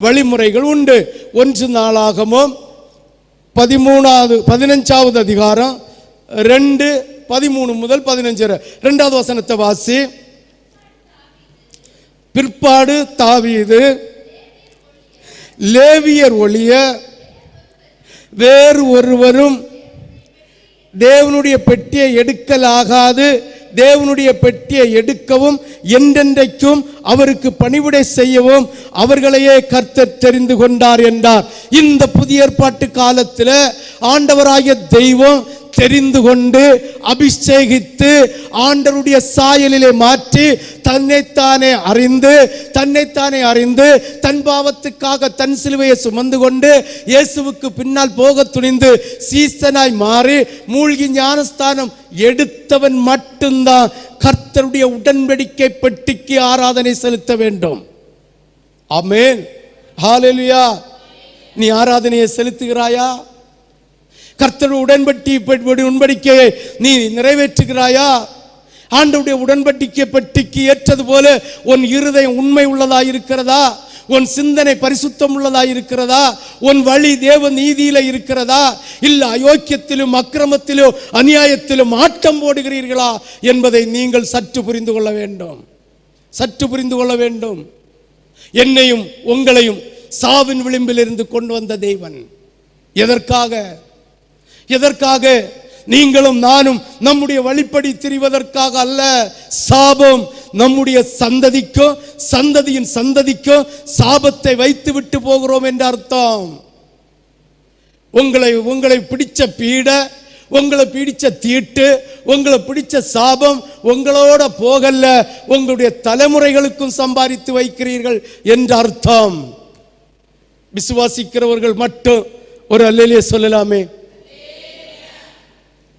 வழிமுறைகள் உண்டு. 1 நாளாகமம் 15வது அதிகாரம் 2:13 முதல் 15. 2வது வசனத்தை வாசி. பிற்பாடு தாவீது லேவியர் ஒழிய வேறு ஒருவரும் தேவனுடைய பெட்டியை எடுக்கலாகாது, தேவனுடைய பெட்டியை எடுக்கவும் என்றென்றைக்கும் அவருக்கு பணிவிடை செய்யவும் அவர்களையே கர்த்தர் தெரிந்து கொண்டார் என்றார். இந்த புதிய ஏற்பாட்டு காலத்தில் ஆண்டவராகிய தெய்வம் தெரிந்து கொண்டு அபிஷேகித்து ஆண்டவருடைய சாயலிலே மாற்றி தன்னைத்தானே அறிந்து தன் பாவத்துக்காக தன் சிலுவையை சுமந்து கொண்டு இயேசுவுக்கு பின்னால் போக துணிந்து சீசனாய் மாறி மூழ்கி ஞானஸ்தானம் எடுத்தவன் மட்டும்தான் கர்த்தருடைய உடன்படிக்கை பெட்டிக்கு ஆராதனை செலுத்த வேண்டும். ஆமென், ஹல்லேலூயா. நீ ஆராதனையை செலுத்துகிறாயா? கர்த்தருடைய உடன்படிக்கையை நீ நிறைவேற்றுகிறாயா? ஆண்டவருடைய உடன்படிக்கை பெட்டிக்கு ஏற்றது போல உன் இருதயம் உண்மை உள்ளதா இருக்கிறதா? உன் சிந்தனை பரிசுத்தம் உள்ளதா இருக்கிறதா? உன் வழி தேவ நீதியில இருக்கிறதா? இல்ல அயோக்கியத்திலும் அக்கிரமத்திலும் அநியாயத்திலும் ஆட்டம் போடுகிறீர்களா என்பதை நீங்கள் சற்று புரிந்து கொள்ள வேண்டும். என்னையும் உங்களையும் சாவின் விளிம்பில் இருந்து கொண்டு வந்த தேவன் எதற்காக? நீங்களும் நானும் நம்முடைய வழிப்படி திரிவதற்காக அல்ல. சாபம் நம்முடைய சந்ததிக்கும் சந்ததியின் சந்ததிக்கும் சாபத்தை வைத்து விட்டு போகிறோம் என்ற அர்த்தம். உங்களை பிடிச்ச பீட, உங்களை பிடிச்ச தீட்டு, உங்களை பிடிச்ச சாபம் உங்களோட போகல, உங்களுடைய தலைமுறைகளுக்கும் சம்பாதித்து வைக்கிறீர்கள் என்ற அர்த்தம். விசுவாசிக்கிறவர்கள் மட்டும் ஒரு அல்லேலூயா சொல்லலாமே.